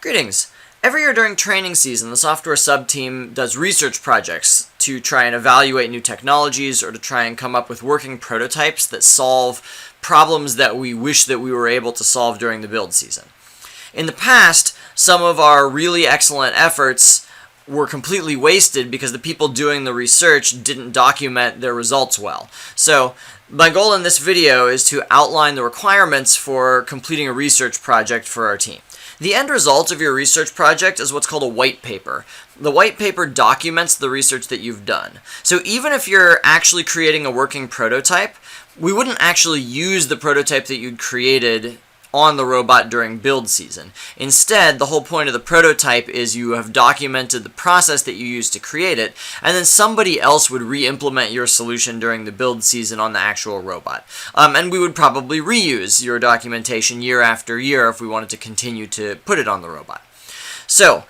Greetings! Every year during training season, the software subteam does research projects to try and evaluate new technologies or to try and come up with working prototypes that solve problems that we wish that we were able to solve during the build season. In the past, some of our really excellent efforts were completely wasted because the people doing the research didn't document their results well. So, my goal in this video is to outline the requirements for completing a research project for our team. The end result of your research project is what's called a white paper. The white paper documents the research that you've done. So even if you're actually creating a working prototype, we wouldn't actually use the prototype that you'd created on the robot during build season. Instead, the whole point of the prototype is you have documented the process that you used to create it, and then somebody else would re-implement your solution during the build season on the actual robot. And we would probably reuse your documentation year after year if we wanted to continue to put it on the robot. So,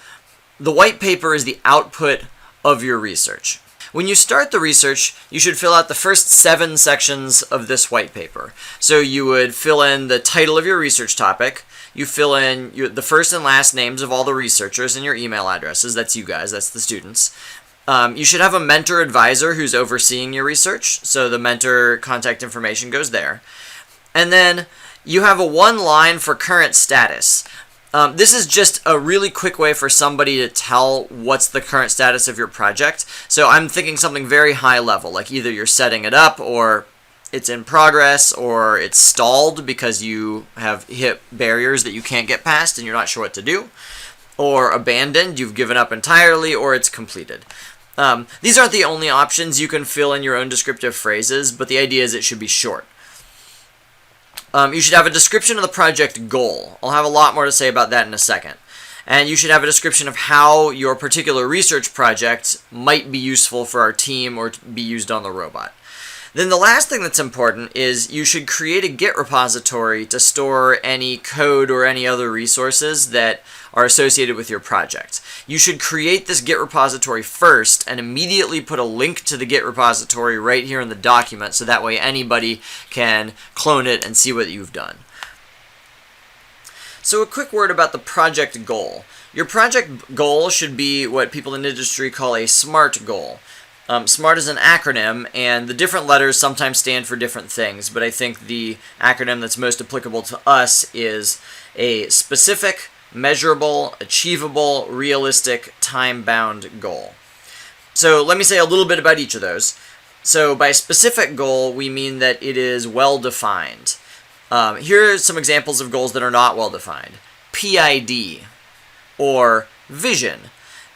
the white paper is the output of your research. When you start the research, you should fill out the first 7 sections of this white paper. So you would fill in the title of your research topic, you fill in the first and last names of all the researchers and your email addresses. That's you guys, that's the students. You should have a mentor advisor who's overseeing your research, so the mentor contact information goes there. And then you have a 1 line for current status. This is just a really quick way for somebody to tell what's the current status of your project. So I'm thinking something very high level, like either you're setting it up, or it's in progress, or it's stalled because you have hit barriers that you can't get past and you're not sure what to do, or abandoned, you've given up entirely, or it's completed. These aren't the only options. You can fill in your own descriptive phrases, but the idea is it should be short. You should have a description of the project goal. I'll have a lot more to say about that in a second. And you should have a description of how your particular research project might be useful for our team or be used on the robot. Then the last thing that's important is you should create a Git repository to store any code or any other resources that are associated with your project. You should create this Git repository first and immediately put a link to the Git repository right here in the document so that way anybody can clone it and see what you've done. So a quick word about the project goal. Your project goal should be what people in industry call a SMART goal. SMART is an acronym, and the different letters sometimes stand for different things, but I think the acronym that's most applicable to us is a specific, measurable, achievable, realistic, time-bound goal. So let me say a little bit about each of those. So by specific goal, we mean that it is well-defined. Here are some examples of goals that are not well-defined. PID, or vision.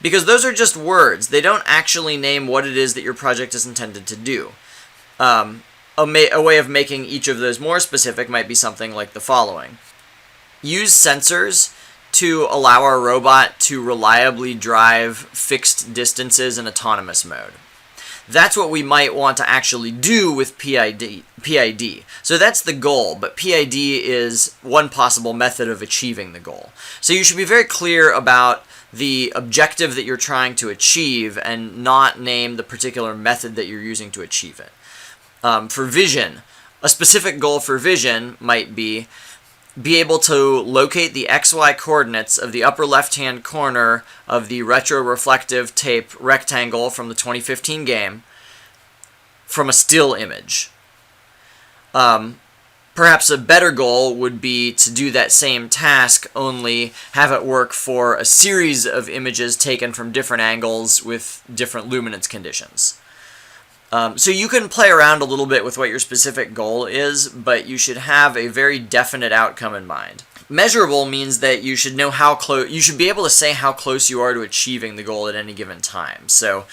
Because those are just words. They don't actually name what it is that your project is intended to do. A way of making each of those more specific might be something like the following. Use sensors to allow our robot to reliably drive fixed distances in autonomous mode. That's what we might want to actually do with PID. So that's the goal, but PID is one possible method of achieving the goal. So you should be very clear about the objective that you're trying to achieve and not name the particular method that you're using to achieve it. For vision, a specific goal for vision might be able to locate the XY coordinates of the upper left-hand corner of the retroreflective tape rectangle from the 2015 game from a still image. Perhaps a better goal would be to do that same task, only have it work for a series of images taken from different angles with different luminance conditions. So you can play around a little bit with what your specific goal is, but you should have a very definite outcome in mind. Measurable means that you should know how close, you should be able to say how close you are to achieving the goal at any given time. So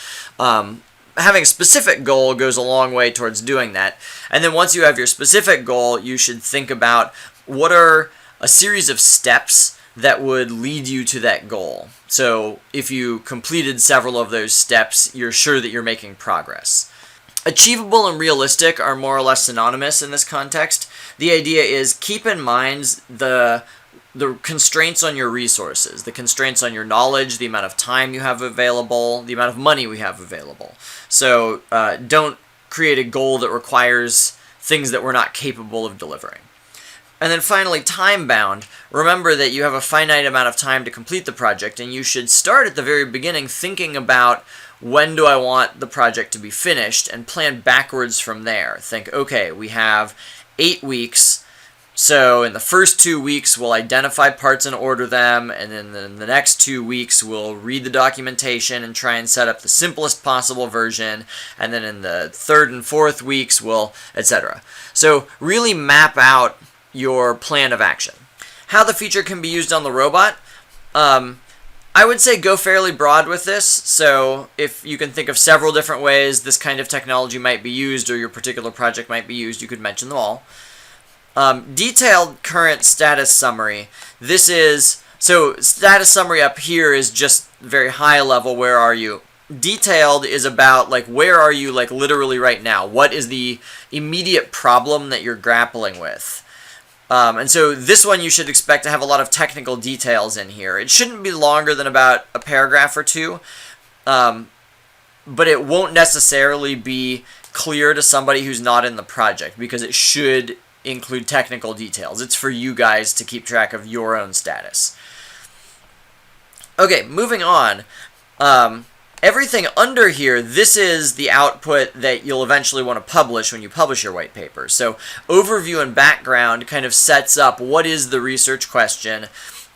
having a specific goal goes a long way towards doing that. And then once you have your specific goal, you should think about what are a series of steps that would lead you to that goal. So if you completed several of those steps, you're sure that you're making progress. Achievable and realistic are more or less synonymous in this context. The idea is keep in mind the constraints on your resources, the constraints on your knowledge, the amount of time you have available, the amount of money we have available. So don't create a goal that requires things that we're not capable of delivering. And then finally, time-bound. Remember that you have a finite amount of time to complete the project, and you should start at the very beginning thinking about when do I want the project to be finished, and plan backwards from there. Think, okay, we have 8 weeks, so in the first 2 weeks we'll identify parts and order them, and then in the next 2 weeks we'll read the documentation and try and set up the simplest possible version, and then in the third and fourth weeks we'll, etc. So really map out your plan of action. How the feature can be used on the robot? I would say go fairly broad with this, so if you can think of several different ways this kind of technology might be used or your particular project might be used, you could mention them all. Detailed current status summary. So status summary up here is just very high level, where are you? Detailed is about, like, where are you, like, literally right now? What is the immediate problem that you're grappling with? And so this one you should expect to have a lot of technical details in here. It shouldn't be longer than about a paragraph or two, but it won't necessarily be clear to somebody who's not in the project, because it should include technical details. It's for you guys to keep track of your own status. Okay, moving on. Everything under here, this is the output that you'll eventually want to publish when you publish your white paper. So overview and background kind of sets up what is the research question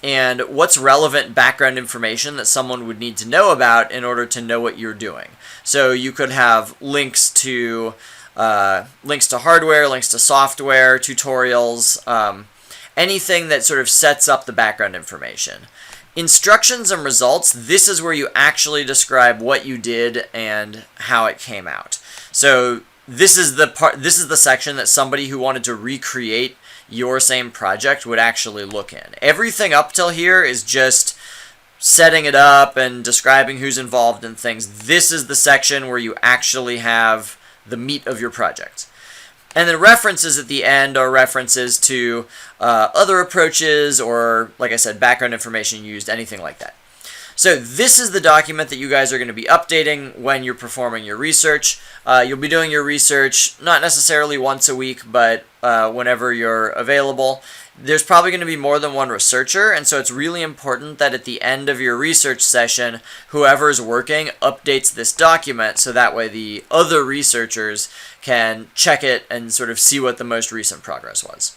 and what's relevant background information that someone would need to know about in order to know what you're doing. So you could have links to hardware, links to software, tutorials, anything that sort of sets up the background information. Instructions and results, this is where you actually describe what you did and how it came out. So this is the section that somebody who wanted to recreate your same project would actually look in. Everything up till here is just setting it up and describing who's involved in things. This is the section where you actually have the meat of your project. And then references at the end are references to other approaches or, like I said, background information used, anything like that. So this is the document that you guys are going to be updating when you're performing your research. You'll be doing your research not necessarily once a week, but whenever you're available. There's probably going to be more than one researcher, and so it's really important that at the end of your research session, whoever's working updates this document so that way the other researchers can check it and sort of see what the most recent progress was.